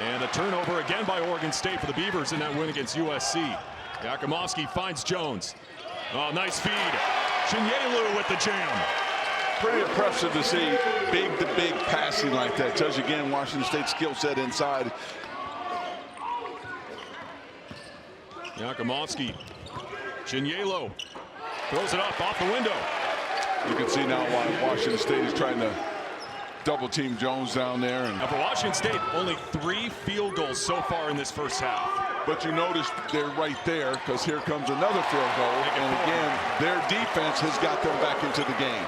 And a turnover again by Oregon State for the Beavers in that win against USC. Yakimovsky finds Jones. Oh, nice feed. Chinyelu with the jam. Pretty impressive to see big passing like that. Tells you again Washington State's skill set inside. Yakimovsky. Chinyelu throws it up off the window. You can see now why Washington State is trying to double team Jones down there. And now for Washington State, only 3 field goals so far in this first half. But you notice they're right there because here comes another field goal. And again, their defense has got them back into the game.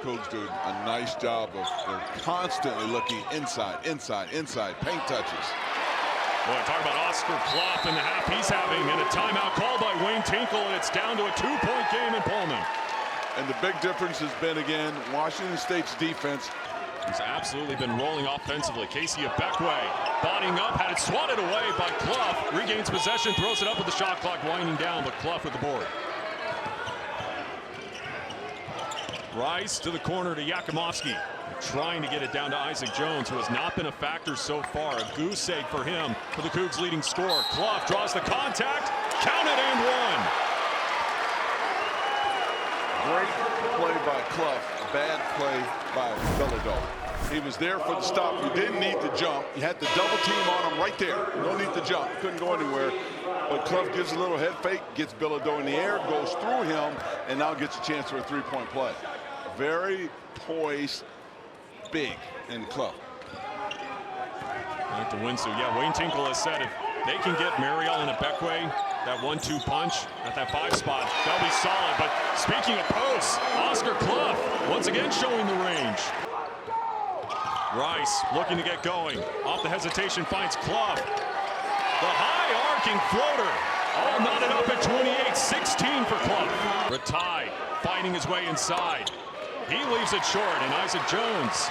Cougs do a nice job of they're constantly looking inside, paint touches. Boy, talk about Oscar Clough in the half he's having, and a timeout called by Wayne Tinkle, and it's down to a 2-point game in Pullman. And the big difference has been, again, Washington State's defense. He's absolutely been rolling offensively. Casey Abekwe bodying up, had it swatted away by Clough. Regains possession, throws it up with the shot clock winding down, but Clough with the board. Rice to the corner to Yakimovsky. Trying to get it down to Isaac Jones, who has not been a factor so far. A goose egg for him for the Cougs' leading scorer. Clough draws the contact. Count it and one. Great play by Clough. Bad play by Bilodeau. He was there for the stop. You didn't need to jump. You had the double team on him right there. No need to jump. Couldn't go anywhere. But Clough gives a little head fake, gets Bilodeau in the air, goes through him, and now gets a chance for a 3-point play. Very poised, big in Clough. Back to Winsu. Yeah, Wayne Tinkle has said if they can get Mariel and Abekwe, that 1-2 punch at that 5 spot, they'll be solid. But speaking of posts, Oscar Clough once again showing the range. Rice looking to get going. Off the hesitation finds Clough. The high arcing floater. All knotted up at 28-16 for Clough. Ratai fighting his way inside. He leaves it short, and Isaac Jones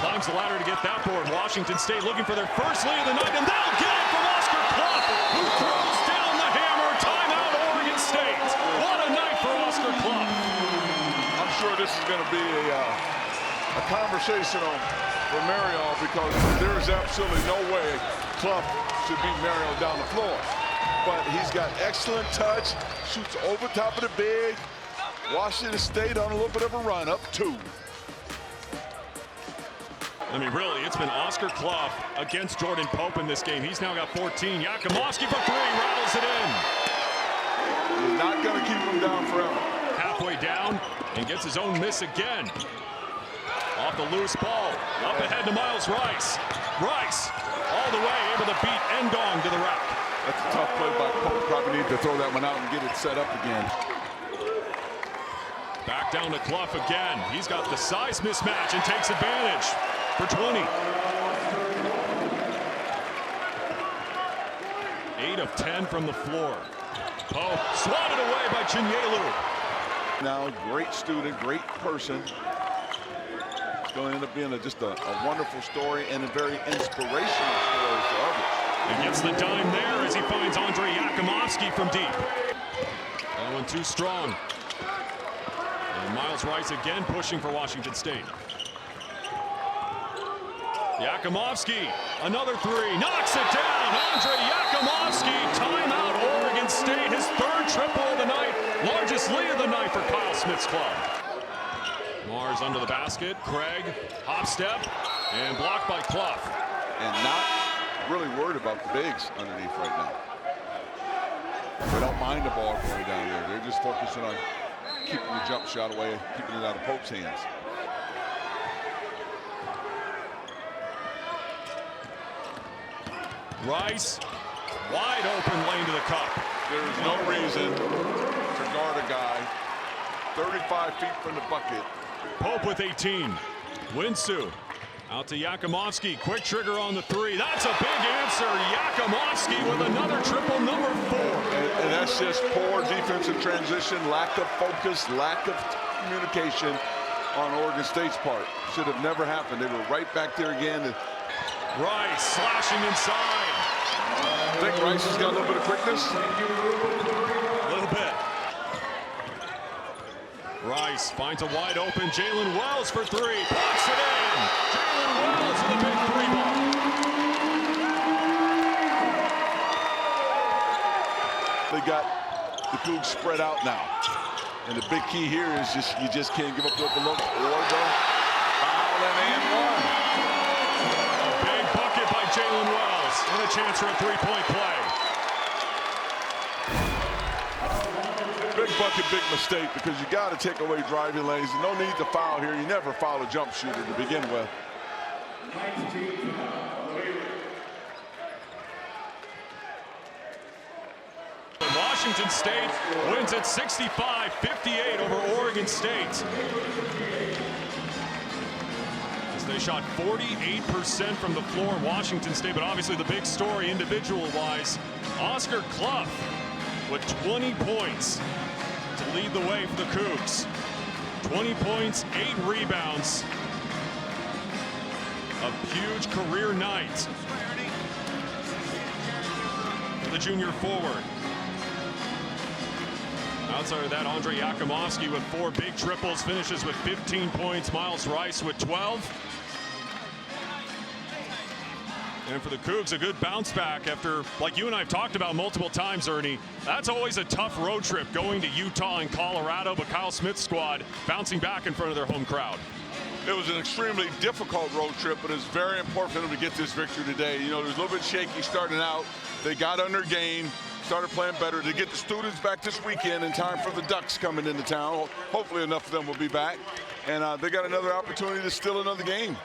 climbs the ladder to get that board. Washington State looking for their first lead of the night, and they'll get it from Oscar Clough, who throws down the hammer. Timeout, Oregon State. What a night for Oscar Clough. I'm sure this is going to be a conversation for Mariel, because there is absolutely no way Clough should beat Mariel down the floor. But he's got excellent touch, shoots over top of the big. Washington State on a little bit of a run, up 2. I mean, really, it's been Oscar Clough against Jordan Pope in this game. He's now got 14. Yakimovsky for 3, rattles it in. You're not going to keep him down forever. Halfway down and gets his own miss again. Off the loose ball, up ahead to Miles Rice. Rice, all the way, able to beat Endong to the rack. That's a tough play by Pope. Probably need to throw that one out and get it set up again. Back down to Clough again. He's got the size mismatch and takes advantage for 20. 8 of 10 from the floor. Pope swatted away by Chinyelu. Now, great student, great person. It's going to end up being just a wonderful story and a very inspirational story for others. And gets the dime there as he finds Andre Yakimovsky from deep. That one too strong. And Miles Rice again pushing for Washington State. Yakimovsky, another 3, knocks it down. Andre Yakimovsky, timeout, Oregon State, his 3rd triple of the night, largest lead of the night for Kyle Smith's club. Mars under the basket, Craig, hop step, and blocked by Clough. And not really worried about the bigs underneath right now. They don't mind the ball going down there. They're just focusing on keeping the jump shot away, keeping it out of Pope's hands. Rice, wide open lane to the cup. There is no reason to guard a guy 35 feet from the bucket. Pope with 18. Winsu out to Yakimovsky. Quick trigger on the 3. That's a big answer. Yakimovsky with another triple, number 4. And that's just poor defensive transition, lack of focus, lack of communication on Oregon State's part. Should have never happened. They were right back there again. Rice slashing inside. I think Rice has got a little bit of quickness. A little bit. Rice finds a wide open Jalen Wells for 3. Puts it in. Jalen Wells with a big 3 ball. got the Cougs spread out now. And the big key here is you just can't give up the look or the foul and one. A big bucket by Jalen Wells and a chance for a three-point play. Big bucket, big mistake, because you got to take away driving lanes. No need to foul here. You never foul a jump shooter to begin with. Washington State wins at 65-58 over Oregon State. As they shot 48% from the floor, Washington State, but obviously the big story individual-wise, Oscar Clough with 20 points to lead the way for the Cougs. 20 points, 8 rebounds. A huge career night for the junior forward. Outside of that, Andre Yakimovsky with 4 big triples, finishes with 15 points. Miles Rice with 12. And for the Cougs, a good bounce back after, like you and I have talked about multiple times, Ernie, that's always a tough road trip going to Utah and Colorado, but Kyle Smith's squad bouncing back in front of their home crowd. It was an extremely difficult road trip, but it's very important for them to get this victory today. You know, it was a little bit shaky starting out. They got on their game, started playing better to get the students back this weekend in time for the Ducks coming into town. Hopefully enough of them will be back. And they got another opportunity to steal another game.